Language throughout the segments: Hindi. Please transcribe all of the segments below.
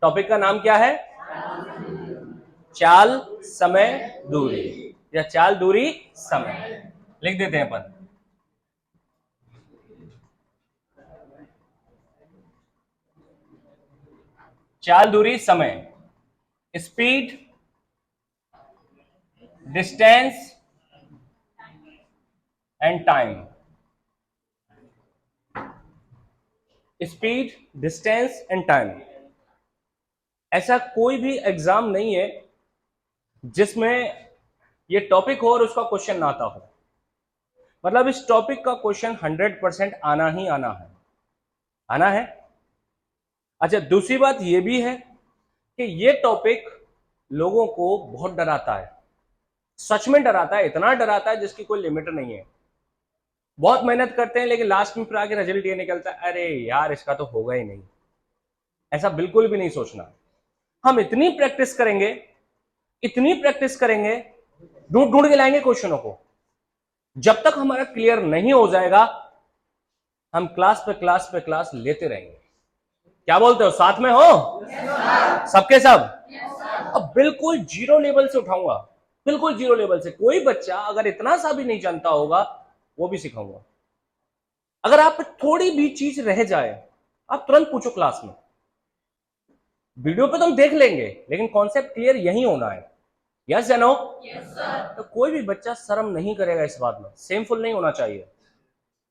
टॉपिक का नाम क्या है? चाल, समय, दूरी, या चाल, दूरी, समय। लिख देते हैं अपन। चाल, दूरी, समय, speed, distance and time. Speed, distance and time. ऐसा कोई भी एग्जाम नहीं है जिसमें ये टॉपिक हो और उसका क्वेश्चन ना आता हो। मतलब इस टॉपिक का क्वेश्चन 100% आना ही आना है, आना है। अच्छा, दूसरी बात ये भी है कि ये टॉपिक लोगों को बहुत डराता है, सच में डराता है, इतना डराता है जिसकी कोई लिमिट नहीं है। बहुत मेहनत करते हैं लेकिन लास्ट में फिर आके रिजल्ट ये निकलता है, अरे यार इसका तो होगा ही नहीं। ऐसा बिल्कुल भी नहीं सोचना। हम इतनी प्रैक्टिस करेंगे, इतनी प्रैक्टिस करेंगे, ढूंढ ढूंढ के लाएंगे क्वेश्चनों को। जब तक हमारा क्लियर नहीं हो जाएगा हम क्लास पे क्लास पे क्लास लेते रहेंगे। क्या बोलते हो, साथ में हो? सबके सब। अब बिल्कुल जीरो लेवल से उठाऊंगा, बिल्कुल जीरो लेवल से। कोई बच्चा अगर इतना सा भी नहीं जानता होगा वो भी सिखाऊंगा। अगर आप थोड़ी भी चीज रह जाए आप तुरंत पूछो क्लास में। वीडियो पे तो हम देख लेंगे लेकिन कॉन्सेप्ट क्लियर यही होना है। यस या नो? तो कोई भी बच्चा शर्म नहीं करेगा इस बात में, सेमफुल नहीं होना चाहिए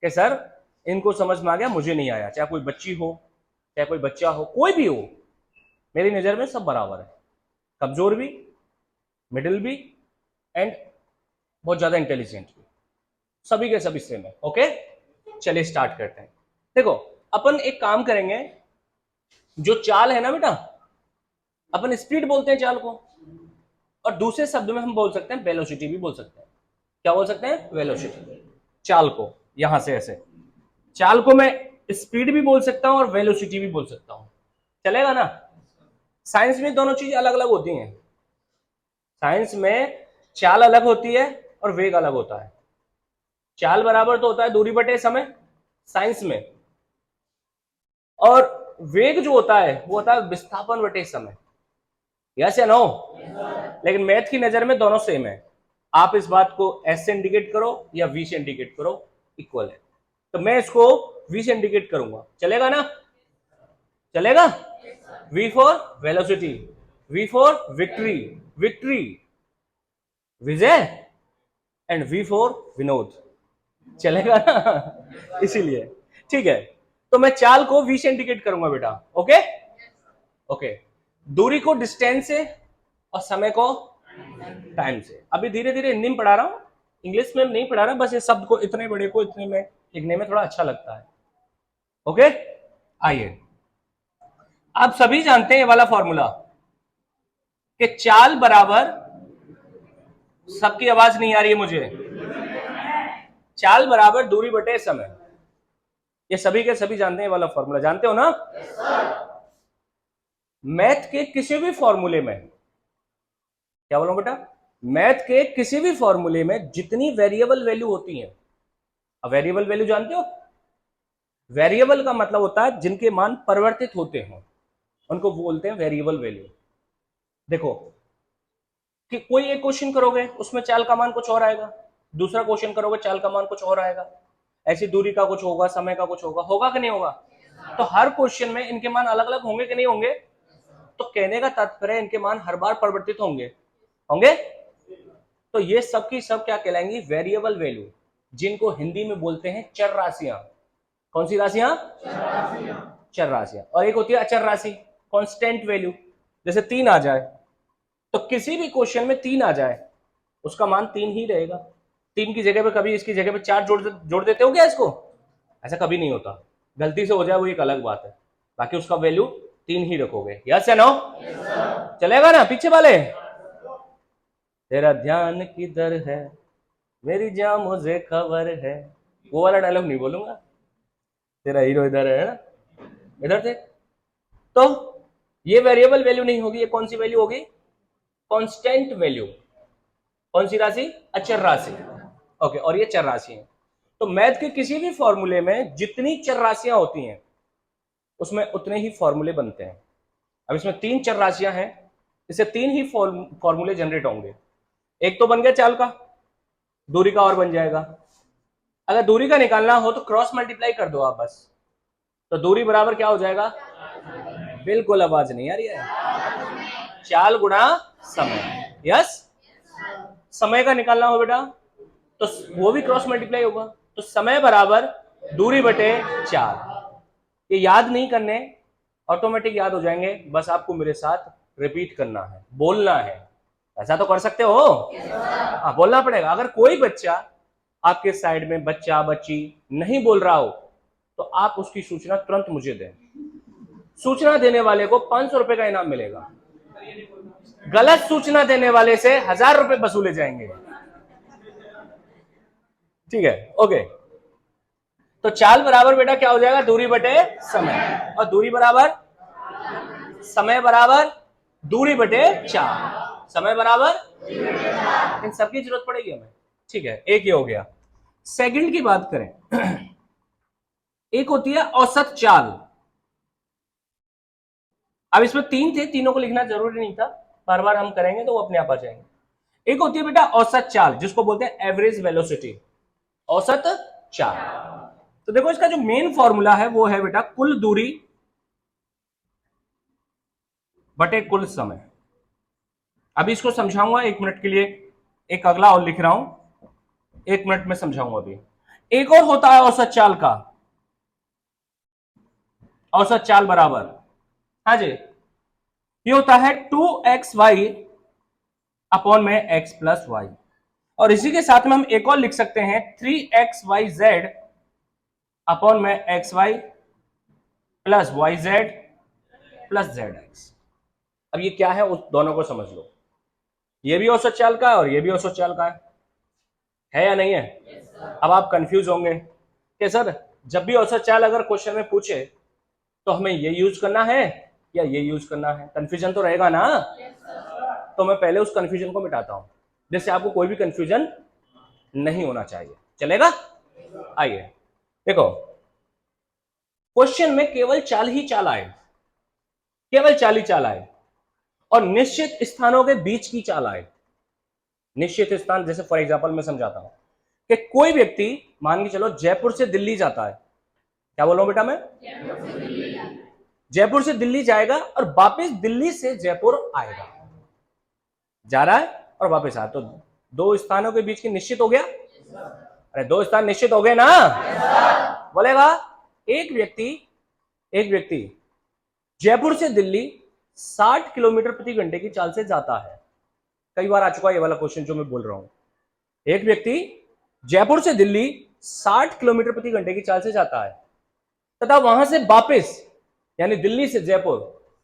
कि सर इनको समझ में आ गया मुझे नहीं आया। चाहे कोई बच्ची हो, चाहे कोई बच्चा हो, कोई भी हो, मेरी नजर में सब बराबर है। कमजोर भी, मिडिल भी, एंड बहुत ज्यादा इंटेलिजेंट भी, सभी के सभी सेम है। ओके, चलिए स्टार्ट करते हैं। देखो, अपन एक काम करेंगे। जो चाल है ना बेटा, अपन स्पीड बोलते हैं चाल को, और दूसरे शब्द में हम बोल सकते हैं वेलोसिटी भी बोल सकते हैं। क्या बोल सकते हैं? वेलोसिटी। चाल को यहां से ऐसे, चाल को मैं स्पीड भी बोल सकता हूं और वेलोसिटी भी बोल सकता हूं, चलेगा ना? साइंस में दोनों चीज अलग अलग होती हैं। साइंस में चाल अलग होती है और वेग अलग होता है। चाल बराबर तो होता है दूरी बटे समय साइंस में, और वेग जो होता है वो होता है विस्थापन बटे समय। यस या नो? लेकिन मैथ की नजर में दोनों सेम है। आप इस बात को एस से इंडिकेट करो या वी से इंडिकेट करो, इक्वल है। तो मैं इसको वी से इंडिकेट करूंगा, चलेगा ना? चलेगा। V for velocity, V for victory, victory, Vijay, and V for Vinod, चलेगा ना? इसीलिए ठीक है। तो मैं चाल को वी से इंडिकेट करूंगा बेटा। Okay okay. दूरी को डिस्टेंस से और समय को टाइम से। अभी धीरे धीरे हिंदी में पढ़ा रहा हूं, इंग्लिश में नहीं पढ़ा रहा, बस ये शब्द को इतने बड़े को इतने में लिखने में थोड़ा अच्छा लगता है। ओके, आइए। आप सभी जानते हैं ये वाला फॉर्मूला कि चाल बराबर, सबकी आवाज नहीं आ रही है मुझे, चाल बराबर दूरी बटे समय। ये सभी के सभी जानते हैं वाला फॉर्मूला, जानते हो ना? मैथ के किसी भी फॉर्मूले में, क्या बोलो बेटा, मैथ के किसी भी फॉर्मूले में जितनी वेरिएबल वैल्यू होती है, अब वेरिएबल वैल्यू जानते हो? वेरिएबल का मतलब होता है जिनके मान परिवर्तित होते हैं, उनको बोलते हैं वेरिएबल वैल्यू। देखो कि कोई एक क्वेश्चन करोगे उसमें चाल का मान कुछ और आएगा, दूसरा क्वेश्चन करोगे चाल का मान कुछ और आएगा, ऐसी दूरी का कुछ होगा, समय का कुछ होगा, होगा कि नहीं होगा? तो हर क्वेश्चन में इनके मान अलग अलग होंगे कि नहीं होंगे? तो कहने का तात्पर्य इनके मान हर बार परिवर्तित होंगे, होंगे। तो ये सब की सब क्या कहलाएंगी? वेरिएबल वैल्यू, जिनको हिंदी में बोलते हैं चर राशियां। कौन सी राशियां? चर राशियां। और एक होती है अचर राशि, कांस्टेंट वैल्यू। जैसे 3 आ जाए, तो किसी भी क्वेश्चन में 3 आ जाए उसका मान 3 ही रहेगा। 3 की जगह पे कभी इसकी जगह पे 4 जोड़ देते हो क्या इसको? ऐसा कभी नहीं होता। गलती से हो जाए वो एक अलग बात है, बाकी उसका वैल्यू 3 ही रखोगे। यस या नो? चलेगा ना? पीछे वाले, तेरा ध्यान किधर है मेरी जान मुझे खबर है, वो वाला डायलॉग नहीं बोलूंगा। तेरा हीरो इधर है ना, इधर से। तो ये वेरिएबल वैल्यू नहीं होगी, ये कौन सी वैल्यू होगी? Constant value. कौन सी राशि? अचर राशि। ओके, और ये चर राशि है। तो मैथ के किसी भी फॉर्मूले में जितनी चर राशियां होती हैं उसमें उतने ही फॉर्मूले बनते हैं। अब इसमें 3 चर राशियां हैं, इससे 3 ही फॉर्मूले जनरेट होंगे। एक तो बन गया चाल का, दूरी का और बन जाएगा। अगर दूरी का निकालना हो तो क्रॉस मल्टीप्लाई कर दो आप बस, तो दूरी बराबर क्या हो जाएगा? बिल्कुल आवाज नहीं आ रही है। चाल गुणा समय। यस, समय का निकालना हो बेटा तो वो भी क्रॉस मल्टीप्लाई होगा, तो समय बराबर दूरी बटे चाल। ये याद नहीं करने, ऑटोमेटिक याद हो जाएंगे, बस आपको मेरे साथ रिपीट करना है, बोलना है। ऐसा तो कर सकते हो? हाँ, बोलना पड़ेगा। अगर कोई बच्चा आपके साइड में, बच्चा बच्ची नहीं बोल रहा हो तो आप उसकी सूचना तुरंत मुझे दें। सूचना देने वाले को 500 रुपए का इनाम मिलेगा, गलत सूचना देने वाले से 1000 रुपए वसूले जाएंगे। ठीक है, ओके। तो चाल बराबर बेटा क्या हो जाएगा? दूरी बटे समय, और दूरी बराबर समय बराबर दूरी बटे चाल। समय बराबर इन सबकी जरूरत पड़ेगी हमें। ठीक है, एक ये हो गया। सेकंड की बात करें, एक होती है औसत चाल। अब इसमें 3 थे, तीनों को लिखना जरूरी नहीं था, बार बार हम करेंगे तो वो अपने आप आ जाएंगे। एक होती है बेटा औसत चाल, जिसको बोलते हैं एवरेज वेलोसिटी, औसत चाल। तो देखो इसका जो मेन फॉर्मूला है वो है बेटा कुल दूरी बटे कुल समय। अभी इसको समझाऊंगा 1 मिनट के लिए, एक अगला और लिख रहा हूं, 1 मिनट में समझाऊंगा। अभी एक और होता है औसत चाल का, औसत चाल बराबर, हाँ जी, ये होता है 2xy अपॉन में x प्लस वाई, और इसी के साथ में हम एक और लिख सकते हैं 3xyz अपॉन में xy plus yz plus zx। अब ये क्या है उस दोनों को समझ लो, ये भी औसत चाल का है और ये भी औसत चाल का है या नहीं है? अब आप कंफ्यूज होंगे कि सर जब भी औसत चाल अगर क्वेश्चन में पूछे तो हमें ये यूज करना है या ये यूज करना है, कंफ्यूजन तो रहेगा ना। तो मैं पहले उस कंफ्यूजन को मिटाता हूं, जिससे आपको कोई भी कंफ्यूजन नहीं होना चाहिए। चलेगा? आइए देखो, क्वेश्चन में केवल चाल ही चाल आए, केवल चाल ही चाल आए, और निश्चित स्थानों के बीच की चाल आए। निश्चित स्थान जैसे फॉर एग्जांपल मैं समझाता हूं कि कोई व्यक्ति मान के चलो जयपुर से दिल्ली जाता है, क्या बोल रहा हूं बेटा मैं? जयपुर से दिल्ली जाएगा और वापस दिल्ली से जयपुर आएगा, जा रहा है और वापस आया, तो 2 स्थानों के बीच की निश्चित हो गया। अरे 2 स्थान निश्चित हो गए ना? बोलेगा एक व्यक्ति जयपुर से दिल्ली 60 किलोमीटर प्रति घंटे की चाल से जाता है। कई बार आ चुका है ये वाला क्वेश्चन जो मैं बोल रहा हूं। एक व्यक्ति जयपुर से दिल्ली 60 किलोमीटर प्रति घंटे की चाल से जाता है तथा वहां से वापस यानी दिल्ली से जयपुर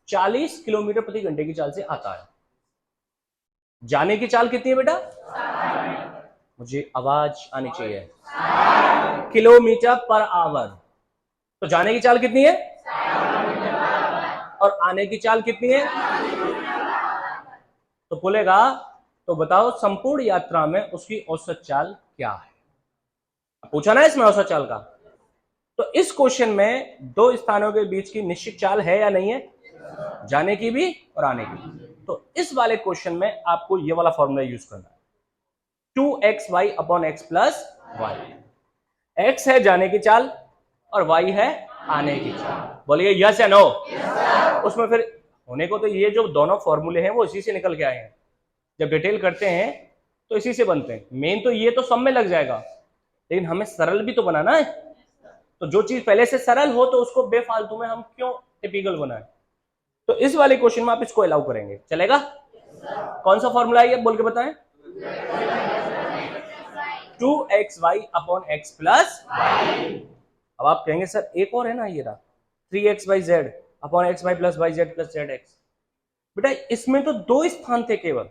40 किलोमीटर प्रति घंटे की चाल से आता है। जाने की चाल कितनी है बेटा? मुझे आवाज आनी चाहिए। Kilometre per hour. तो जाने की चाल कितनी है और आने की चाल कितनी है? तो बोलेगा तो बताओ संपूर्ण यात्रा में उसकी औसत चाल क्या है? पूछा ना इसमें औसत चाल का। तो इस क्वेश्चन में 2 स्थानों के बीच की निश्चित चाल है या नहीं है? जाने की भी और आने की भी। तो इस वाले क्वेश्चन में आपको ये वाला फॉर्मूला यूज करना है, 2xy upon X plus Y. X है जाने की चाल और वाई है आने की चाल। बोलिए यस या नो? उसमें फिर होने को तो ये जो दोनों फॉर्मूले हैं वो इसी से निकल के आए हैं, जब डिटेल करते हैं तो इसी से बनते हैं। मेन तो ये तो सब में लग जाएगा, लेकिन हमें सरल भी तो बनाना है। तो जो चीज पहले से सरल हो तो उसको बेफालतू में हम क्यों टिपिकल बनाए? तो इस वाले क्वेश्चन में आप इसको अलाउ करेंगे, चलेगा? कौन सा फॉर्मूला है ये बोल के बताएं? 2xy upon X plus Y. अब आप कहेंगे सर एक और है ना ये रहा 3xyz upon X Y plus Y Z plus Z X. बेटा इसमें तो 2 स्थान थे केवल,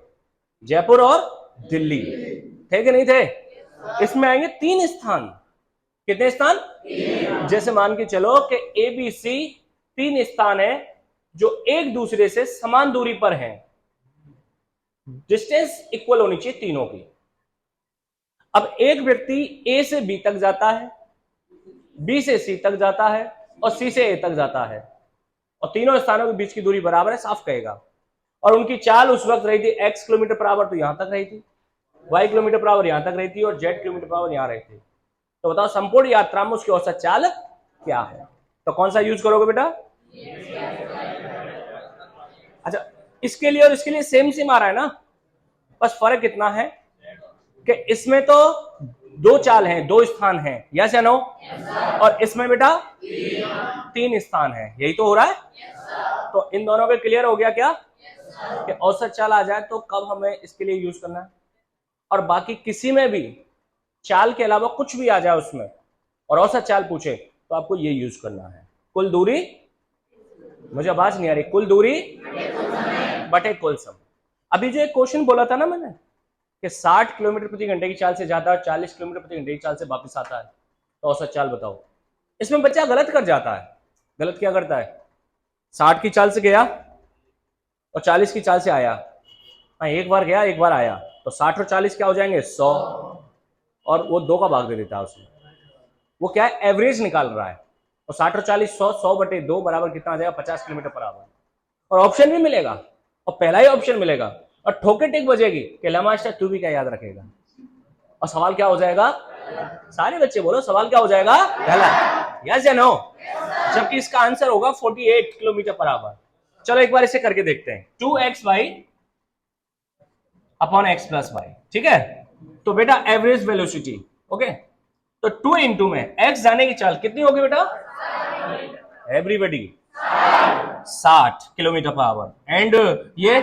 जयपुर और दिल्ली, थे कि नहीं थे? इसमें आएंगे 3 स्थान। कितने स्थान? जैसे मान के चलो कि ABC 3 स्थान है जो एक दूसरे से समान दूरी पर हैं, डिस्टेंस इक्वल होनी चाहिए तीनों की। अब एक व्यक्ति A से B तक जाता है, B से C तक जाता है और C से A तक जाता है, और तीनों स्थानों के बीच की दूरी बराबर है, साफ कहेगा। और उनकी चाल उस वक्त रही थी x किलोमीटर पर आवर, तो यहां तक रही थी, y किलोमीटर पर आवर यहां तक रही थी, और z किलोमीटर पर आवर यहां रही थी। तो बताओ संपूर्ण यात्रा में उसकी औसत चाल क्या है? तो कौन सा यूज करोगे बेटा? अच्छा, इसके लिए और इसके लिए सेम सेम आ रहा है ना, बस फर्क कितना है कि इसमें तो दो चाल हैं, दो स्थान हैं, यस या नो? और इसमें बेटा तीन स्थान हैं, यही तो हो रहा है। तो इन दोनों पे क्लियर हो गया क्या कि औसत चाल आ जाए तो कब हमें इसके लिए यूज करना है, और बाकी किसी में भी चाल के अलावा कुछ भी आ जाए उसमें और औसत चाल पूछे तो आपको ये यूज करना है। कुल दूरी, मुझे आवाज नहीं आ रही, कुल दूरी बटे कुल समय। अभी जो एक क्वेश्चन बोला था ना मैंने कि 60 किलोमीटर प्रति घंटे की चाल से जाता है, 40 किलोमीटर प्रति घंटे की चाल से वापस आता है, तो औसत चाल बताओ। इसमें बच्चा गलत कर जाता है। गलत क्या करता है? 60 की चाल से गया और 40 की चाल से आया। हाँ, एक बार गया एक बार आया, तो 60 और 40 क्या हो जाएंगे? 100, और वो 2 का भाग दे देता है उसमें। वो क्या है, एवरेज निकाल रहा है। और 60 और 40 100, 100 बटे 2 बराबर कितना आ जाएगा? 50 किलोमीटर पर आवर। और ऑप्शन भी मिलेगा, और पहला ही ऑप्शन मिलेगा, और ठोके टिक बजेगी कि ला मास्टर तू भी क्या याद रखेगा, और सवाल क्या हो जाएगा? सारे बच्चे बोलो, सवाल क्या हो जाएगा? गलत, यस या नो? जबकि इसका आंसर होगा 48 किलोमीटर पर आवर। चलो एक बार इसे करके देखते हैं। 2xy upon x plus Y, ठीक है? तो बेटा एवरेज वेलोसिटी, ओके, तो 2 इंटू में x जाने की चाल कितनी होगी बेटा? Everybody 60 kilometre per hour, and ये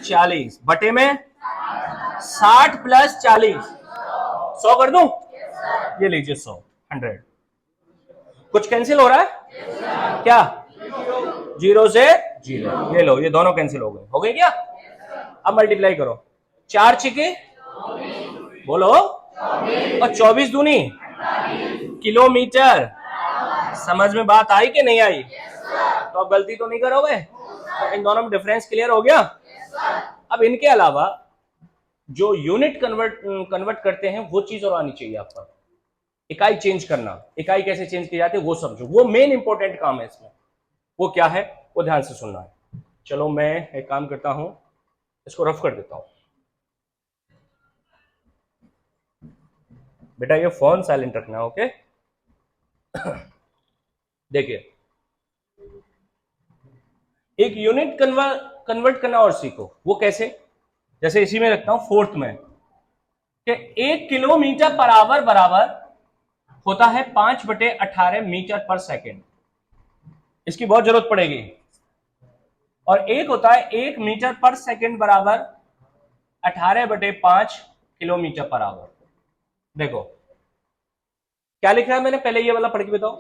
40 बटे में 60 प्लस 40, 100 कर दूं? ये लीजिए 100, 100। कुछ कैंसिल हो रहा है क्या? 0 से 0, ये लो, ये दोनों कैंसिल हो गए। हो गए क्या? अब मल्टीप्लाई करो, 4 छिके बोलो, और 24 दूनी किलोमीटर। समझ में बात आई कि नहीं आई? तो अब गलती तो नहीं करोगे? तो इन दोनों में डिफरेंस क्लियर हो गया। अब इनके अलावा जो यूनिट कन्वर्ट करते हैं वो चीज और आनी चाहिए आपका। इकाई चेंज करना, इकाई कैसे चेंज की जाती है वो समझो, वो मेन इंपॉर्टेंट काम है इसमें। वो क्या है वो ध्यान से सुनना है। चलो मैं एक काम करता हूं, इसको रफ कर देता हूं। बेटा ये फोन साइलेंट रखना, ओके? देखिए, एक यूनिट कन्वर्ट करना और सीखो। वो कैसे? जैसे इसी में रखता हूं, फोर्थ में, कि 1 किलोमीटर पर आवर बराबर होता है 5/18 मीटर पर सेकेंड। इसकी बहुत जरूरत पड़ेगी। और एक होता है 1 मीटर पर सेकेंड बराबर 18/5 किलोमीटर पर आवर। देखो क्या लिखा है मैंने, पहले ये वाला पढ़ के बताओ।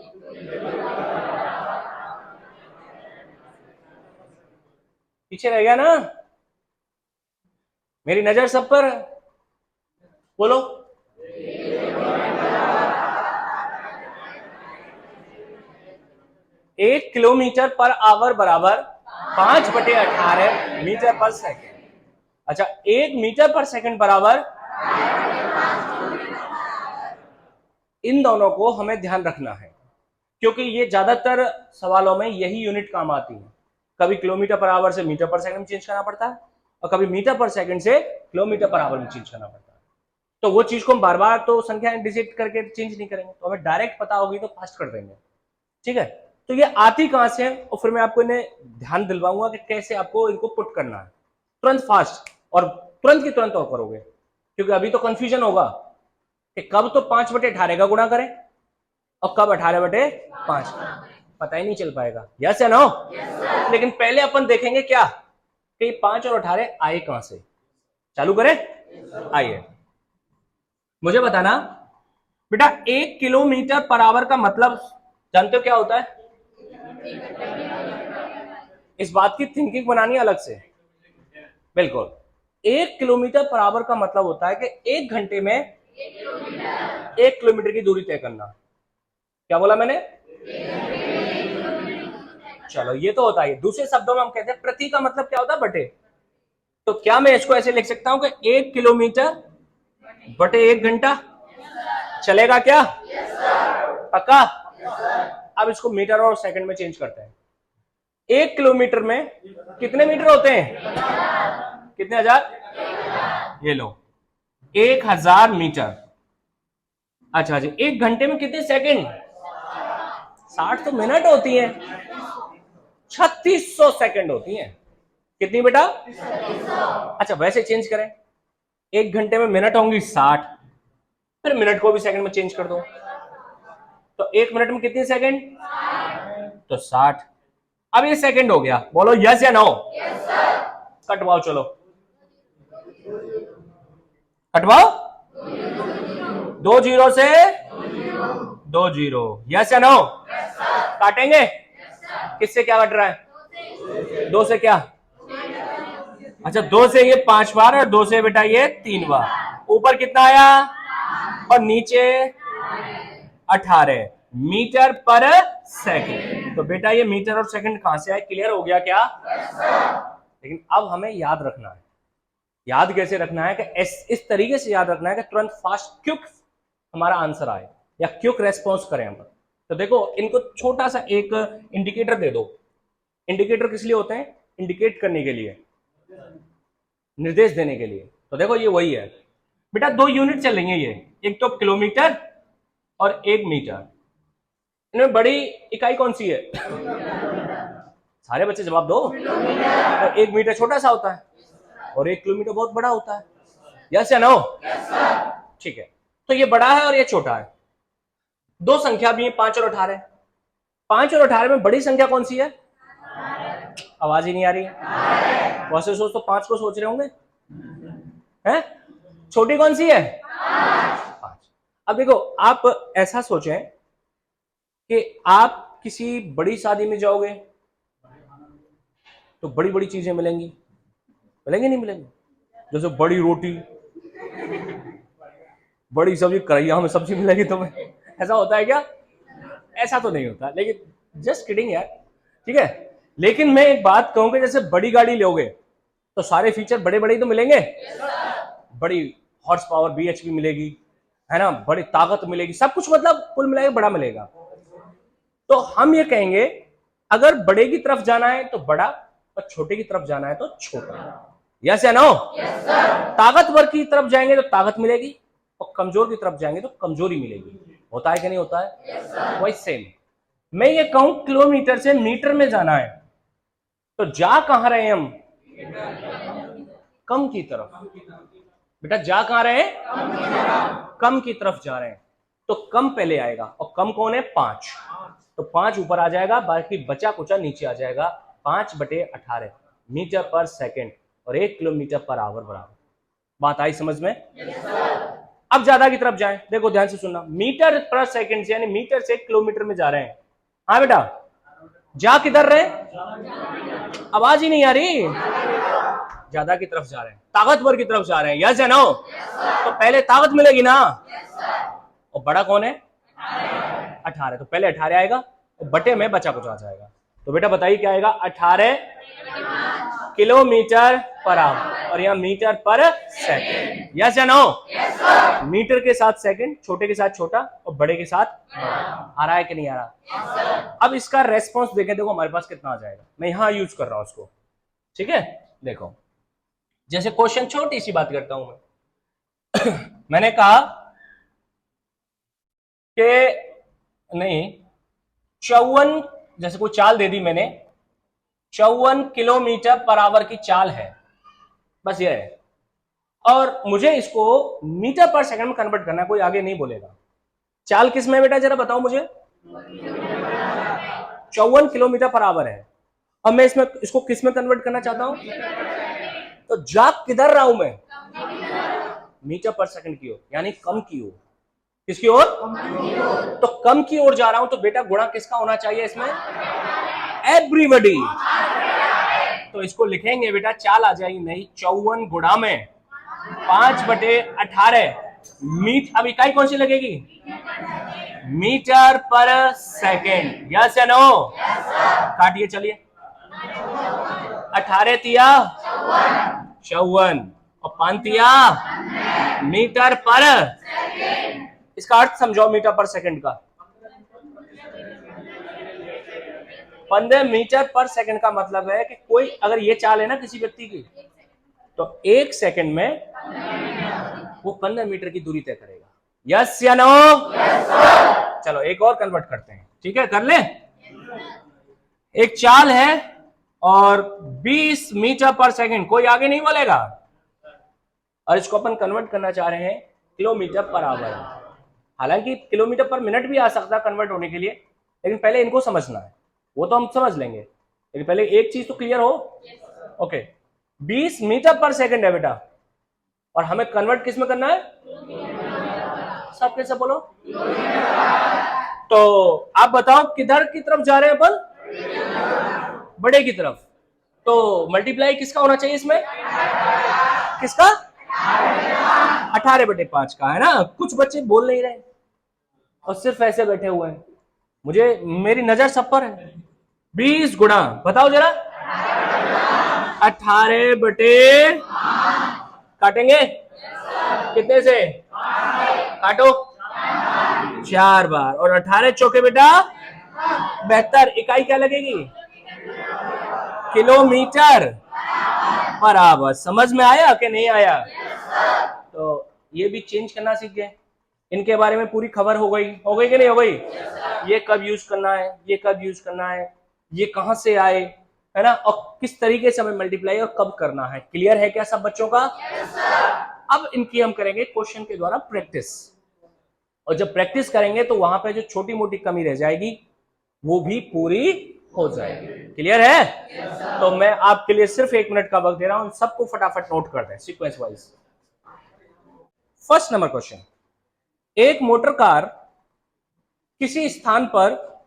पीछे रह गया ना? मेरी नजर सब पर, बोलो। एक किलोमीटर पर आवर बराबर 5/18 मीटर पर सेकेंड। अच्छा, 1 मीटर पर सेकेंड बराबर, इन दोनों को हमें ध्यान रखना है, क्योंकि ये ज्यादातर सवालों में यही यूनिट काम आती है। कभी किलोमीटर पर आवर से मीटर पर सेकंड में चेंज करना पड़ता है, और कभी मीटर पर सेकंड से किलोमीटर पर आवर में चेंज करना पड़ता है। तो वो चीज को हम बार बार तो संख्या डिजिट करके चेंज नहीं करेंगे, तो हमें डायरेक्ट पता होगी तो फास्ट कर देंगे, ठीक है? तो ये आती कहां से है, और फिर मैं आपको इन्हें ध्यान दिलवाऊंगा कि कैसे आपको इनको पुट करना है तुरंत फास्ट, और तुरंत की तुरंत और करोगे, क्योंकि अभी तो कंफ्यूजन होगा कि कब तो 5/18 का गुणा करें और कब 18/5, पता ही नहीं चल पाएगा, यस या नो? लेकिन पहले अपन देखेंगे क्या कि 5 और 18 आए कहां से। चालू करें? आइए, मुझे बताना बेटा, 1 किलोमीटर पर आवर का मतलब जानते हो क्या होता है? इस बात की थिंकिंग बनानी अलग से, बिल्कुल। 1 किलोमीटर पर आवर का मतलब होता है कि 1 घंटे में 1 किलोमीटर की दूरी तय करना। क्या बोला मैंने? चलो ये तो होता है। दूसरे शब्दों में हम कहते हैं प्रति का मतलब क्या होता है? बटे। तो क्या मैं इसको ऐसे लिख सकता हूं कि 1 किलोमीटर बटे 1 घंटा, चलेगा क्या? पक्का? अब इसको मीटर और सेकंड में चेंज करते हैं। 1 किलोमीटर में कितने मीटर होते हैं? कितने हजार? ये लो 1000 मीटर। अच्छा जी, 1 घंटे में कितने सेकंड? 60 तो मिनट होती हैं, 3600 सेकंड होती हैं। कितनी बेटा? अच्छा वैसे चेंज करें, 1 घंटे में मिनट होंगी 60, फिर मिनट को भी सेकंड में चेंज कर दो, तो 1 मिनट में कितने सेकंड? तो 60। अब ये सेकंड हो गया, बोलो यस या नो? कटवाओ, चलो कटवाओ। 2 जीरो से 2 जीरो, यस या नो? काटेंगे? किससे क्या कट रहा है? 2 से क्या? अच्छा 2 से ये 5 बार और 2 से बेटा ये 3 बार। ऊपर कितना आया और नीचे 18 मीटर पर सेकंड। तो बेटा ये मीटर और सेकंड कहां से आए? क्लियर हो गया क्या? लेकिन अब हमें याद रखना है। याद कैसे रखना है? कि इस तरीके से याद रखना है कि तुरंत फास्ट क्विक हमारा आंसर आए या क्विक रेस्पॉन्स करें हम। तो देखो इनको छोटा सा एक इंडिकेटर दे दो। इंडिकेटर किस लिए होते हैं? इंडिकेट करने के लिए, निर्देश देने के लिए। तो देखो ये वही है बेटा, 2 यूनिट चल रही है ये, एक तो किलोमीटर और 1 मीटर। इनमें बड़ी इकाई कौन सी है? सारे बच्चे जवाब दो। तो 1 मीटर छोटा सा होता है और 1 किलोमीटर बहुत बड़ा होता है। यस या नो? ठीक है, तो ये बड़ा है और ये छोटा है। 2 संख्या भी है, 5 और 18। 5 और 18 में बड़ी संख्या कौन सी है? आवाज ही नहीं आ रही है। वैसे सोच तो 5 को सोच रहे होंगे, हैं? छोटी कौन सी है? 5। अब देखो आप ऐसा सोचें कि आप किसी बड़ी शादी में जाओगे तो बड़ी बड़ी चीजें मिलेंगी, मिलेंगी नहीं मिलेंगी? जैसे बड़ी रोटी, बड़ी सब्जी, कढ़ैया में सब्जी मिलेगी तुम्हें, ऐसा होता है क्या? ऐसा तो नहीं होता, लेकिन जस्ट किडिंग यार, ठीक है। लेकिन मैं एक बात कहूंगा, जैसे बड़ी गाड़ी लोगे तो सारे फीचर बड़े बड़े तो मिलेंगे। बड़ी हॉर्स पावर बीएचपी मिलेगी, है ना, बड़ी ताकत मिलेगी, सब कुछ मतलब कुल मिलाकर बड़ा मिलेगा। तो हम ये कहेंगे अगर बड़े की तरफ जाना है तो बड़ा और छोटे की तरफ जाना है तो छोटा। यस या नो? ताकतवर की तरफ जाएंगे तो ताकत मिलेगी और कमजोर की तरफ जाएंगे तो कमजोरी मिलेगी। होता है कि नहीं होता है? वही सेम मैं ये कहूं किलोमीटर से मीटर में जाना है तो जा कहां रहे हैं हम? कम की तरफ। बेटा जा कहां रहे हैं? कम की तरफ जा रहे हैं, तो कम पहले आएगा और कम कौन है? 5। तो 5 ऊपर आ जाएगा, बाकी बचा कुचा नीचे आ जाएगा। 5/18 मीटर पर सेकंड और 1 किलोमीटर पर आवर बराबर। बात आई समझ में? अब ज्यादा की तरफ जाएं, देखो ध्यान से सुनना, मीटर पर सेकंड यानी मीटर से किलोमीटर में जा रहे हैं। हाँ बेटा, जा किधर रहे? आवाज ही नहीं आ रही। ज्यादा की तरफ जा रहे हैं, ताकतवर की तरफ जा रहे हैं। यस या नो? तो पहले ताकत मिलेगी ना, और बड़ा कौन है? 18। तो पहले 18 आएगा और बटे में बचा कुछ आ जाएगा। तो बेटा बताइए क्या आएगा? 18 किलोमीटर पर आवर और यहाँ मीटर पर सेकंड। यस या नो? मीटर के साथ सेकंड, छोटे के साथ छोटा और बड़े के साथ आ रहा है कि नहीं आ रहा? अब इसका रेस्पॉन्स देखें, देखो हमारे पास कितना आ जाएगा। मैं यहां यूज कर रहा हूं उसको, ठीक है। देखो जैसे क्वेश्चन, छोटी सी बात करता हूं मैं मैंने कहा कि नहीं 54, जैसे कोई चाल दे दी मैंने, 54 किलोमीटर पर आवर की चाल है, बस ये है, और मुझे इसको मीटर पर सेकंड में कन्वर्ट करना है। कोई आगे नहीं बोलेगा। चाल किस में बेटा, जरा बताओ मुझे। 54 किलोमीटर पर आवर है। अब मैं इसमें इसको किस में कन्वर्ट करना चाहता हूं? तो जा किधर रहा हूं मैं? मीटर पर सेकंड की ओर, यानी कम की ओर। किसकी ओर? तो कम की ओर जा रहा हूं, तो बेटा गुणा किसका होना चाहिए इसमें? एवरीबॉडी। तो इसको लिखेंगे बेटा, चाल आ जाएगी नहीं, 54 गुणा में 5/18 मीटर। अब इकाई कौन सी लगेगी? मीटर पर सेकंड। यस या नो? काटिए चलिए। 18 तिया 54 और 5 तिया मीटर पर। इसका अर्थ समझाओ मीटर पर सेकंड का। 15 मीटर पर सेकंड का मतलब है कि कोई अगर ये चाल है ना किसी व्यक्ति की, तो 1 सेकंड में वो 15 मीटर की दूरी तय करेगा। यस या नो? चलो एक और कन्वर्ट करते हैं, ठीक है, कर ले। एक चाल है और 20 मीटर पर सेकंड, कोई आगे नहीं बोलेगा, और इसको अपन कन्वर्ट करना चाह रहे हैं किलोमीटर पर आवर। हालांकि किलोमीटर पर मिनट भी आ सकता है कन्वर्ट होने के लिए, लेकिन पहले इनको समझना है, वो तो हम समझ लेंगे, लेकिन पहले एक चीज तो क्लियर हो। ओके, 20 मीटर पर सेकंड है बेटा, और हमें कन्वर्ट किस में करना है? सब कैसे बोलो? तो आप बताओ किधर की तरफ जा रहे हैं अपन? बड़े की तरफ। तो मल्टीप्लाई किसका होना चाहिए इसमें? किसका? 18/5 का, है ना। कुछ बच्चे बोल नहीं रहे और सिर्फ ऐसे बैठे हुए हैं, मुझे मेरी नजर सब पर है। 20 गुणा, बताओ जरा, 18/, काटेंगे कितने से? काटो 4 बार, और 18 चौके बेटा 72। इकाई क्या लगेगी? Kilometre per hour. समझ में आया कि नहीं आया? तो ये भी चेंज करना सीख गए, इनके बारे में पूरी खबर हो गई कि नहीं हो गई? ये कब यूज करना है, ये कब यूज करना है, ये कहां से आए, है ना, और किस तरीके से हमें मल्टीप्लाई और कब करना है। क्लियर है क्या सब बच्चों का? अब इनकी हम करेंगे क्वेश्चन के द्वारा प्रैक्टिस, और जब प्रैक्टिस करेंगे तो वहां पे जो छोटी मोटी कमी रह जाएगी वो भी पूरी हो जाएगी। क्लियर है? तो मैं आपके लिए सिर्फ 1 मिनट का वक्त दे रहा हूं, सबको फटाफट नोट कर दें sequence wise. First number question, एक मोटर कार किसी स्थान पर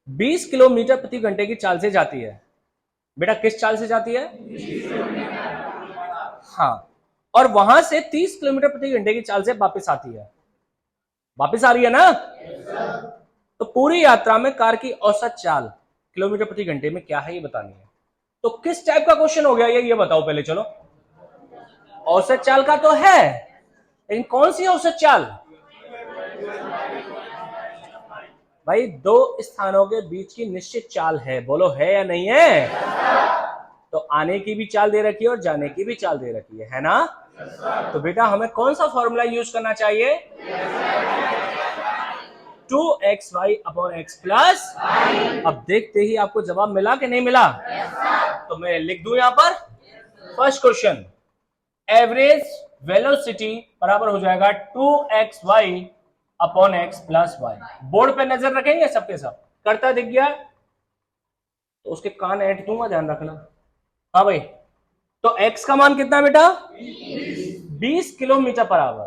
20 किलोमीटर प्रति घंटे की चाल से जाती है। बेटा किस चाल से जाती है? हाँ, और वहां से 30 किलोमीटर प्रति घंटे की चाल से वापस आती है। वापस आ रही है ना? तो पूरी यात्रा में कार की औसत चाल किलोमीटर प्रति घंटे में क्या है ये बतानी है। तो किस टाइप का क्वेश्चन हो गया ये बताओ पहले। चलो, औसत चाल का तो है, लेकिन कौन सी औसत चाल? भाई 2 स्थानों के बीच की निश्चित चाल है, बोलो है या नहीं है? तो आने की भी चाल दे रखी है और जाने की भी चाल दे रखी है ना? तो बेटा हमें कौन सा फॉर्मूला यूज करना चाहिए? 2xy/x plus. अब देखते ही आपको जवाब मिला कि नहीं मिला? तो मैं लिख दूं यहां पर फर्स्ट क्वेश्चन, एवरेज वेलोसिटी बराबर हो जाएगा 2xy/x प्लस y। बोर्ड पे नजर रखेंगे सबके सब, करता दिख गया तो उसके कान ऐंठ दूंगा, ध्यान रखना। हाँ भाई, तो x का मान कितना बेटा? 20 किलोमीटर पर आवर।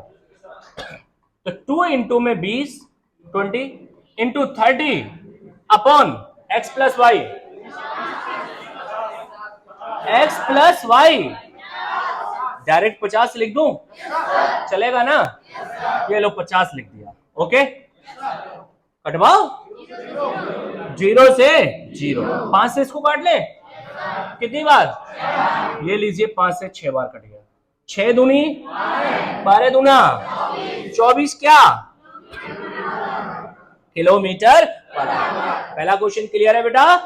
तो 2 इंटू में 20, 20 into 30 upon x plus Y. x plus Y direct 50 लिख दूं, चलेगा ना? ये लो 50 लिख दिया। ओके, कटवाओ 0 से 0, 5 से इसको काट ले, कितनी बार? ये लीजिए 5 से 6 बार कट गया। 6 दूनी 12 दूना 24 क्या? Kilometre per hour. पहला क्वेश्चन क्लियर है बेटा?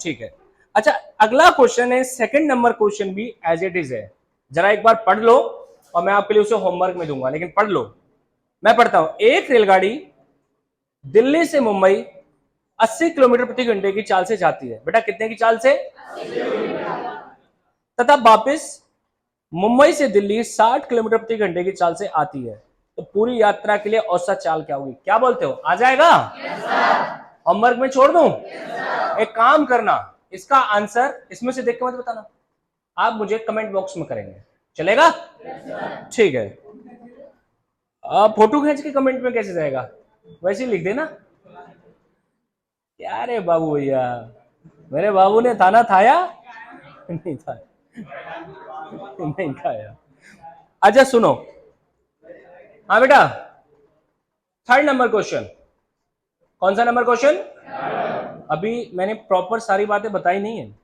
ठीक है। अच्छा, अगला क्वेश्चन है, सेकंड नंबर क्वेश्चन भी एज इट इज है। जरा एक बार पढ़ लो और मैं आपके लिए उसे होमवर्क में दूंगा, लेकिन पढ़ लो। मैं पढ़ता हूं, एक रेलगाड़ी दिल्ली से मुंबई 80 किलोमीटर प्रति घंटे की चाल से जाती है। बेटा कितने की चाल से? तथा वापस मुंबई से दिल्ली 60 किलोमीटर प्रति घंटे की चाल से आती है। तो पूरी यात्रा के लिए औसत चाल क्या होगी? क्या बोलते हो, आ जाएगा? होमवर्क में छोड़ दूं? एक काम करना, इसका आंसर इसमें से देख के मत बताना, आप मुझे कमेंट बॉक्स में करेंगे, चलेगा? ठीक है। फोटो खींच के कमेंट में कैसे जाएगा? वैसे ही लिख देना। क्या रे बाबू भैया, मेरे बाबू ने थाना थाया? नहीं था, नहीं खाया। अच्छा सुनो, हाँ बेटा, थर्ड नंबर क्वेश्चन। कौन सा नंबर क्वेश्चन? अभी मैंने प्रॉपर सारी बातें बताई नहीं है,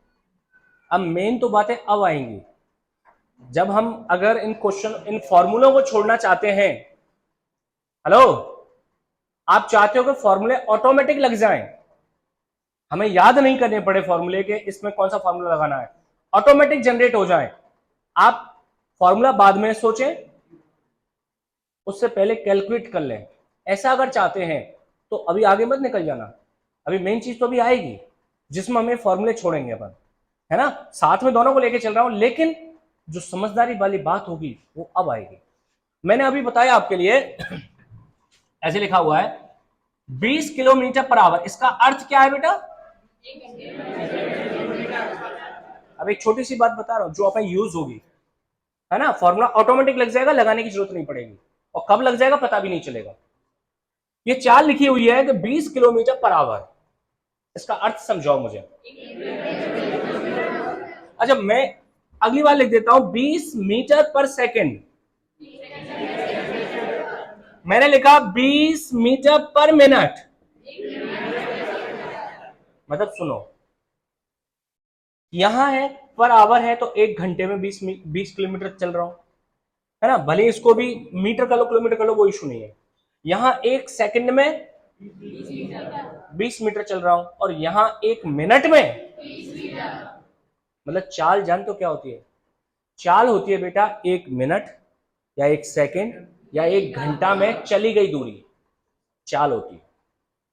अब मेन तो बातें अब आएंगी जब हम अगर इन क्वेश्चन, इन फॉर्मूलों को छोड़ना चाहते हैं। हेलो, आप चाहते हो कि फॉर्मूले ऑटोमेटिक लग जाएं, हमें याद नहीं करने पड़े फॉर्मूले के इसमें कौन सा फॉर्मूला लगाना है, ऑटोमेटिक जनरेट हो जाए। आप फॉर्मूला बाद में सोचें, उससे पहले कैलकुलेट कर लें। ऐसा अगर चाहते हैं तो अभी आगे मत निकल जाना, अभी मेन चीज तो अभी आएगी जिसमें हमें फॉर्मूले छोड़ेंगे अपन, है ना। साथ में दोनों को लेके चल रहा हूं, लेकिन जो समझदारी वाली बात होगी वो अब आएगी। मैंने अभी बताया आपके लिए ऐसे लिखा हुआ है 20 किलोमीटर पर आवर, इसका अर्थ क्या है बेटा? अब एक छोटी सी बात बता रहा हूं जो अपन यूज होगी, है ना। फॉर्मूला ऑटोमेटिक लग जाएगा, लगाने की जरूरत नहीं पड़ेगी, और कब लग जाएगा पता भी नहीं चलेगा। ये चाल लिखी हुई है कि 20 किलोमीटर पर आवर, इसका अर्थ समझाओ मुझे। अच्छा, मैं अगली बार लिख देता हूं 20 मीटर पर सेकंड। मैंने लिखा 20 मीटर पर मिनट। मतलब सुनो, यहां है पर आवर है तो 1 घंटे में 20 किलोमीटर चल रहा हूं, है ना। भले इसको भी मीटर कर लो किलोमीटर कर लो, वो इशू नहीं है। यहां 1 सेकंड में 20 मीटर चल रहा हूं, और यहां 1 मिनट में, मतलब चाल जान तो क्या होती है? चाल होती है बेटा 1 मिनट या 1 सेकंड या 1 घंटा में चली गई दूरी, चाल होती है।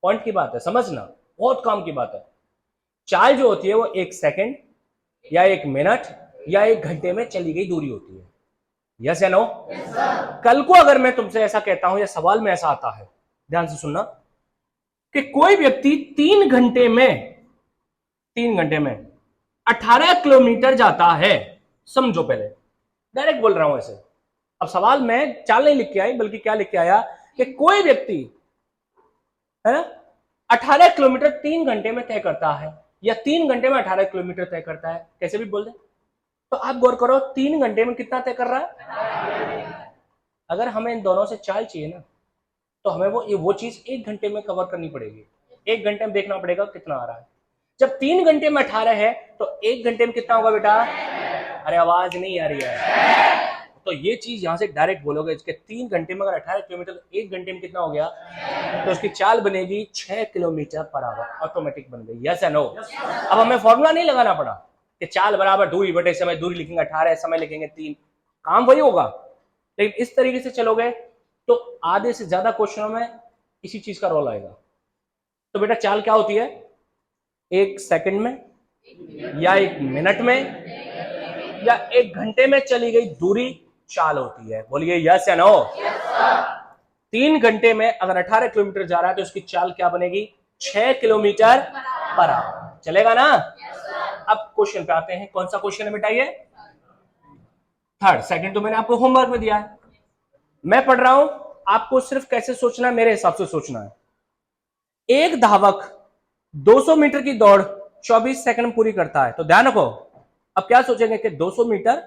पॉइंट की बात है, समझना, बहुत काम की बात है। चाल जो होती है वो 1 सेकंड या 1 मिनट या 1 घंटे में चली गई दूरी होती है। यस या नो? कल को अगर मैं तुमसे ऐसा कहता हूं या सवाल में ऐसा आता है, ध्यान से सुनना, कि कोई व्यक्ति 3 घंटे में 18 किलोमीटर जाता है, समझो पहले, डायरेक्ट बोल रहा हूं ऐसे। अब सवाल में चाल नहीं लिख के आई, बल्कि क्या लिख के आया कि कोई व्यक्ति, है ना, 18 किलोमीटर 3 घंटे में तय करता है, या 3 घंटे में 18 किलोमीटर तय करता है, कैसे भी बोल दे। तो आप गौर करो, 3 घंटे में कितना तय कर रहा है? अगर हमें इन दोनों से चाल चाहिए ना, तो हमें वो चीज 1 घंटे में कवर करनी पड़ेगी। 1 घंटे में देखना पड़ेगा कितना आ रहा है। जब 3 घंटे में 18 है तो 1 घंटे में कितना होगा बेटा? अरे आवाज नहीं आ रही है। तो ये चीज यहां से डायरेक्ट बोलोगे, इसके 3 घंटे में अगर 18 किलोमीटर तो 1 घंटे में कितना हो गया? तो उसकी चाल बनेगी 6 किलोमीटर पर आवर, ऑटोमेटिक बन गई। यस या नो? अब हमें फॉर्मूला नहीं लगाना पड़ा कि चाल बराबर दूरी बटे समय, दूरी लिखेंगे 18, समय लिखेंगे 3, काम वही होगा। लेकिन इस तरीके से चलोगे तो आधे से ज्यादा क्वेश्चनों में इसी चीज का रोल आएगा। तो बेटा चाल क्या होती है? 1 सेकंड में या 1 मिनट में या 1 घंटे में चली गई दूरी चाल होती है। बोलिए यस या नो? 3 घंटे में अगर 18 किलोमीटर जा रहा है तो उसकी चाल क्या बनेगी? 6 किलोमीटर पर आवर। चलेगा ना? अब क्वेश्चन पे आते हैं। कौन सा क्वेश्चन है बेटा ये? थर्ड। सेकंड तो मैंने आपको होमवर्क में दिया है, मैं पढ़ रहा हूं, आपको सिर्फ कैसे सोचना है मेरे हिसाब से सोचना है। एक धावक 200 मीटर की दौड़ 24 सेकंड पूरी करता है, तो ध्यान रखो। अब क्या सोचेंगे कि 200 मीटर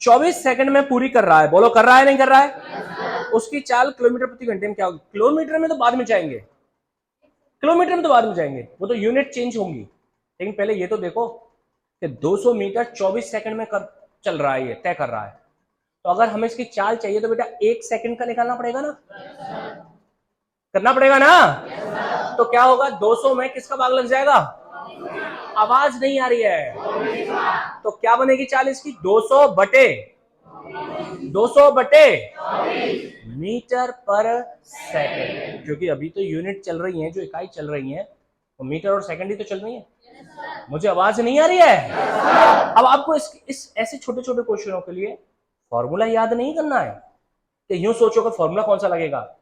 24 सेकंड में पूरी कर रहा है। बोलो, कर रहा है नहीं कर रहा है? उसकी चाल किलोमीटर प्रति घंटे में क्या होगी? किलोमीटर में तो बाद में जाएंगे, किलोमीटर में तो बाद में जाएंगे, वो तो यूनिट चेंज होंगी। लेकिन पहले ये तो देखो कि 200 मीटर 24 सेकंड में चल रहा है, ये तय कर रहा है। तो अगर हमें इसकी चाल चाहिए तो बेटा 1 सेकंड का निकालना पड़ेगा ना, करना पड़ेगा ना। तो क्या होगा? 200 में किसका भाग लग जाएगा? आवाज नहीं आ रही है, तो क्या बनेगी चाल इसकी? 200 बटे मीटर पर सेकंड, क्योंकि अभी तो यूनिट चल रही है, जो इकाई चल रही है वो मीटर और सेकंड ही तो चल रही है। मुझे आवाज नहीं आ रही है? अब आपको इस ऐसे छोटे छोटे क्वेश्चनों के लिए फॉर्मूला याद नहीं करना है कि यूं सोचो कि फॉर्मूला कौन सा लगेगा।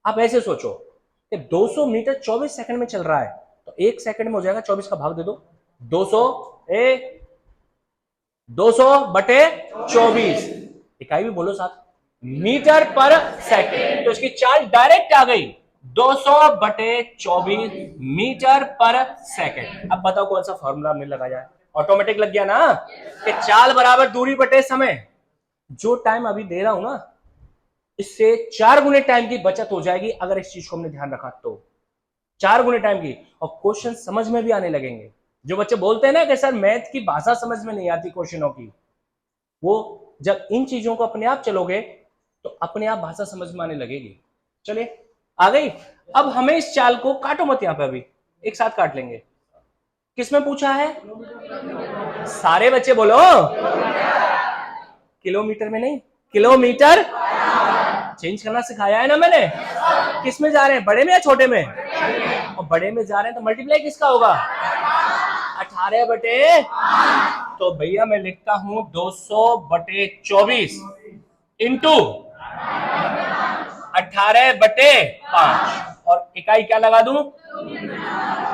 आप ऐसे सोचो कि 200 मीटर 24 सेकंड में चल रहा है, तो 1 सेकंड में हो जाएगा, 24 का भाग दे दो, 200 बटे 24, इकाई भी बोलो साथ, मीटर पर सेकंड। तो इसकी चाल डायरेक्ट आ गई 200 बटे 24 मीटर पर सेकंड। अब बताओ कौन सा फॉर्मूला हमने लगाया है? ऑटोमेटिक लग गया ना कि चाल बराबर दूरी बटे समय। जो टाइम अभी दे रहा हूं ना, इससे 4 गुने टाइम की बचत हो जाएगी अगर इस चीज को हमने ध्यान रखा तो। 4 गुने टाइम की, और क्वेश्चन समझ में भी आने लगेंगे। जो बच्चे बोलते हैं ना कि सर मैथ की भाषा समझ में नहीं आती क्वेश्चनों की, वो जब इन चीजों को अपने आप चलोगे तो अपने आप भाषा समझ में आने लगेगी। चलिए आ गई। अब हमें इस चाल को काटो मत, यहां पे अभी एक साथ काट लेंगे। किसमें पूछा है? सारे बच्चे बोलो। किलोमीटर में नहीं, किलोमीटर चेंज करना सिखाया है ना मैंने। किस में जा रहे हैं, बड़े में या छोटे में? और बड़े में जा रहे हैं तो मल्टीप्लाई किसका होगा? 18 बटे, तो भैया मैं लिखता हूं 200 बटे 24 इंटू 18 बटे 5 और इकाई क्या लगा दूं?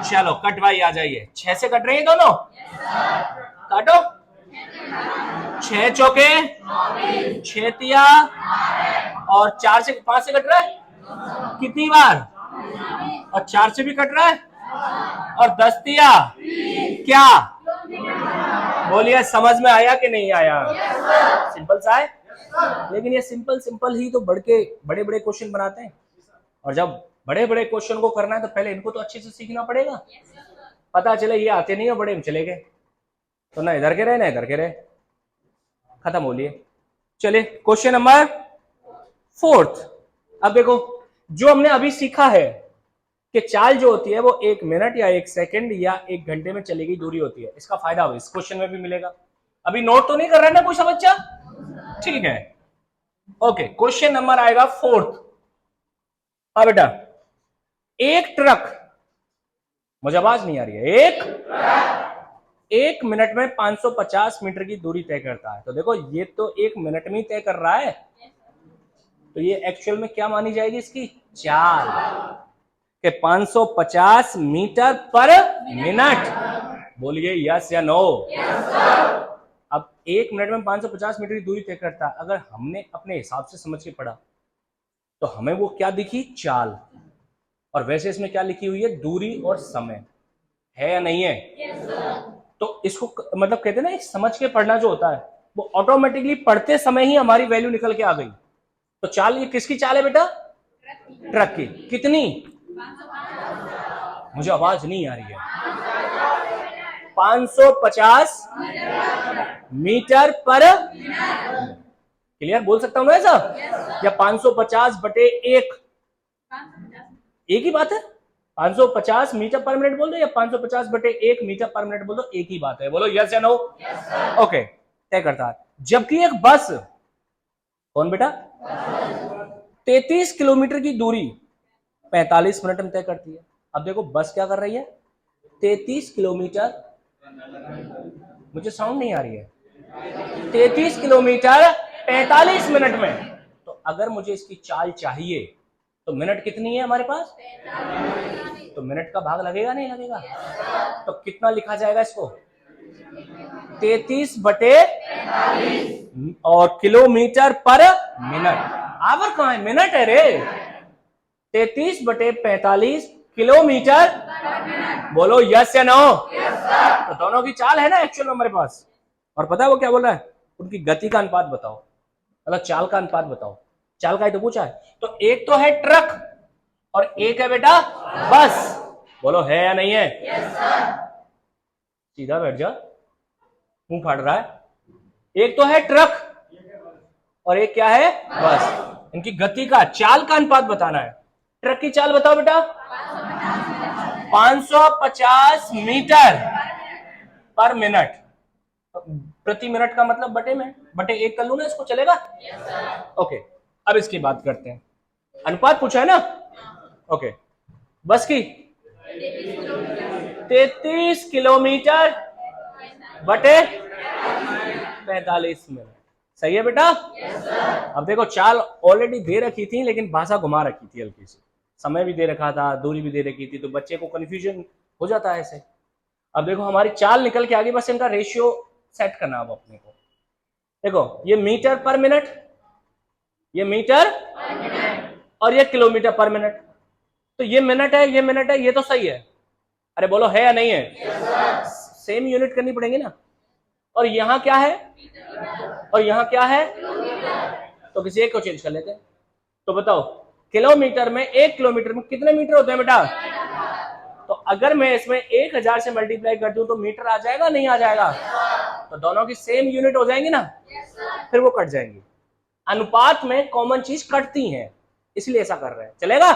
चलो कट भाई आ जाइए। 6 से कट रहे हैं दोनों, काटो। 6 चौके 6 तिया और 4 से 5 से कट रहा है कितनी बार? और 4 से भी कट रहा है और 10 तिया क्या? बोलिए समझ में आया कि नहीं आया? सिंपल सा है, लेकिन ये सिंपल सिंपल ही तो बड़े बड़े क्वेश्चन बनाते हैं। और जब बड़े बड़े क्वेश्चन को करना है तो पहले इनको तो अच्छे से सीखना पड़ेगा। पता चले ये आते नहीं और बड़े में चले गए तो ना इधर के रहे ना इधर के रहे, खत्म हो लिए। चलिए क्वेश्चन नंबर 4। अब देखो जो हमने अभी सीखा है कि चाल जो होती है वो 1 मिनट या 1 सेकंड या 1 घंटे में चली गई दूरी होती है। इसका फायदा अब इस क्वेश्चन में भी मिलेगा। अभी नोट तो नहीं कर रहा है ना कोई सा बच्चा? ठीक है, ओके। क्वेश्चन नंबर आएगा 4। हाँ बेटा, एक ट्रक, मुझे आवाज नहीं आ रही है, एक मिनट में 550 मीटर की दूरी तय करता है। तो देखो ये तो 1 मिनट में ही तय कर रहा है, तो ये एक्चुअल में क्या मानी जाएगी इसकी? चाल के 550 मीटर पर मिनट। बोलिए यस या नो? अब 1 मिनट में 550 मीटर की दूरी तय करता है। अगर हमने अपने हिसाब से समझ के पढ़ा तो हमें वो क्या दिखी? चाल। और वैसे इसमें क्या लिखी हुई है? दूरी और समय। है या नहीं है? तो इसको मतलब कहते हैं ना, समझ के पढ़ना जो होता है वो ऑटोमेटिकली पढ़ते समय ही हमारी वैल्यू निकल के आ गई। तो चाल ये किसकी चाल है बेटा? ट्रक की। कितनी? मुझे आवाज नहीं आ रही है। 550 मीटर पर। क्लियर बोल सकता हूं ना ऐसा? या 550 बटे 1 एक ही बात है। 550 मीटर पर मिनट बोल दो या 550 बटे 1 मीटर पर मिनट बोल दो, एक ही बात है। बोलो यस या नो? ओके, तय करता है। जबकि एक बस, कौन बेटा? 33 किलोमीटर की दूरी 45 मिनट में तय करती है। अब देखो बस क्या कर रही है? 33 किलोमीटर, मुझे साउंड नहीं आ रही है, 33 किलोमीटर 45 मिनट में। तो अगर मुझे इसकी चाल चाहिए तो मिनट कितनी है हमारे पास? तो मिनट का भाग लगेगा नहीं लगेगा? तो कितना लिखा जाएगा इसको? 33 बटे और किलोमीटर पर मिनट। आवर कहां है? मिनट है रे। 33 बटे 45 किलोमीटर। बोलो यस या नो? तो दोनों की चाल है ना एक्चुअल हमारे पास। और पता है वो क्या बोल रहा है? उनकी गति का अनुपात बताओ, मतलब चाल का अनुपात बताओ। चाल का ही तो पूछा है। तो एक तो है ट्रक और एक है बेटा बस। बोलो है या नहीं है? सीधा बैठ जा, मुंह फाड़ रहा है। एक तो है ट्रक और एक क्या है? बस। इनकी गति का, चाल का अनुपात बताना है। ट्रक की चाल बताओ बेटा। 550 मीटर पर मिनट। प्रति मिनट का मतलब बटे में, बटे 1 कर लू ना इसको, चलेगा? ओके, अब इसकी बात करते हैं। अनुपात पूछा है ना? ओके, बस की 33 किलोमीटर बटे 45 मिनट। सही है बेटा? अब देखो चाल ऑलरेडी दे रखी थी लेकिन भाषा घुमा रखी थी हल्की सी। समय भी दे रखा था, दूरी भी दे रखी थी, तो बच्चे को कंफ्यूजन हो जाता है ऐसे। अब देखो हमारी चाल निकल के आ गई, बस इनका रेशियो सेट करना अब अपने को। देखो ये मीटर पर मिनट, ये मीटर और ये किलोमीटर पर मिनट। तो ये मिनट है, ये मिनट है, ये तो सही है। अरे बोलो है या नहीं है? सेम यूनिट करनी पड़ेगी ना। और यहां क्या है और यहां क्या है? तो किसी एक को चेंज कर लेते हैं। तो बताओ किलोमीटर में, 1 किलोमीटर में कितने मीटर होते हैं बेटा? तो अगर मैं इसमें 1000 से मल्टीप्लाई कर दूं तो मीटर आ जाएगा नहीं आ जाएगा? तो दोनों की सेम यूनिट हो जाएंगी ना, फिर वो कट जाएंगी। अनुपात में कॉमन चीज कटती है, इसलिए ऐसा कर रहे हैं। चलेगा?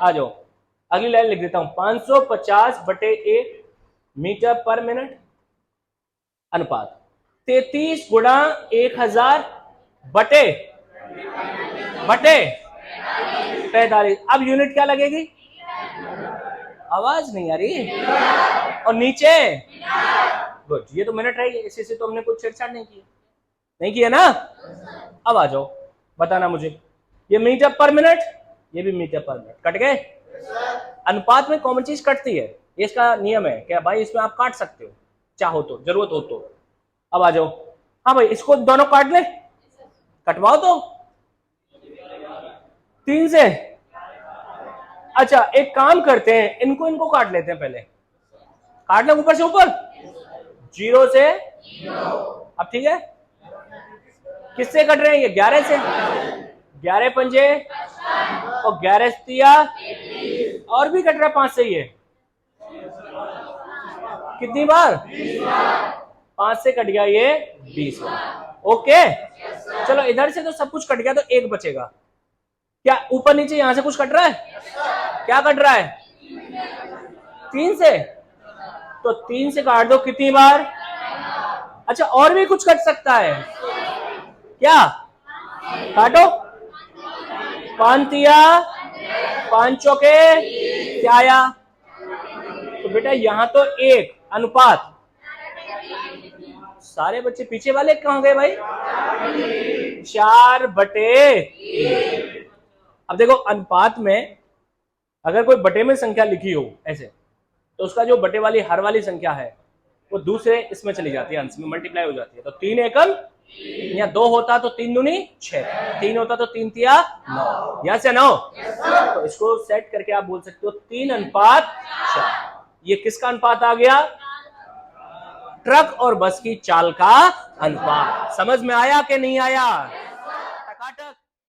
आ जाओ, अगली लाइन लिख देता हूं। 550 बटे 1 मीटर पर मिनट अनुपात 33 गुणा 1000 बटे 45। अब यूनिट क्या लगेगी? आवाज नहीं आ रही। और नीचे गुड, ये तो मिनट रहेगी, इसी से तो हमने कुछ छेड़छाड़ नहीं किया ना। अब आ जाओ, बताना मुझे, ये मीटर पर मिनट, ये भी मीटर पर मिनट, कट गए। अनुपात में कॉमन चीज कटती है, ये इसका नियम है क्या भाई, इसमें आप काट सकते हो चाहो तो, जरूरत हो तो। अब आ जाओ, हाँ भाई इसको दोनों काट ले, कटवाओ तो 3 से। अच्छा एक काम करते हैं, इनको काट लेते हैं, पहले काट ले ऊपर से ऊपर, 0 से। अब ठीक है, किससे कट रहे हैं ये? 11 से। 11 पंजे और 11 तिया, और भी कट रहा है 5 से। ये कितनी बार? 5 से कट गया ये 20 बार। ओके चलो, इधर से तो सब कुछ कट गया, तो एक बचेगा। क्या ऊपर नीचे यहां से कुछ कट रहा है? क्या कट रहा है? 3 से। तो 3 से काट दो, कितनी बार? अच्छा और भी कुछ कट सकता है क्या? काटो, 5 तिया 5 चौके क्या आया? तो बेटा यहां तो एक अनुपात, सारे बच्चे पीछे वाले कहां गए भाई? 4 बटे। अब देखो अनुपात में अगर कोई बटे में संख्या लिखी हो ऐसे, तो उसका जो बटे वाली हर वाली संख्या है वो दूसरे इसमें चली जाती है, अंश में मल्टीप्लाई हो जाती है। तो 3 एकम, या 2 होता तो 3 दूनी 6, 3 होता तो 3 तिया 9, यस या नो? तो इसको सेट करके आप बोल सकते हो 3 अनुपात 4। ये किसका अनुपात आ गया? ट्रक और बस की चाल का अनुपात। समझ में आया कि नहीं आया? टकाटक।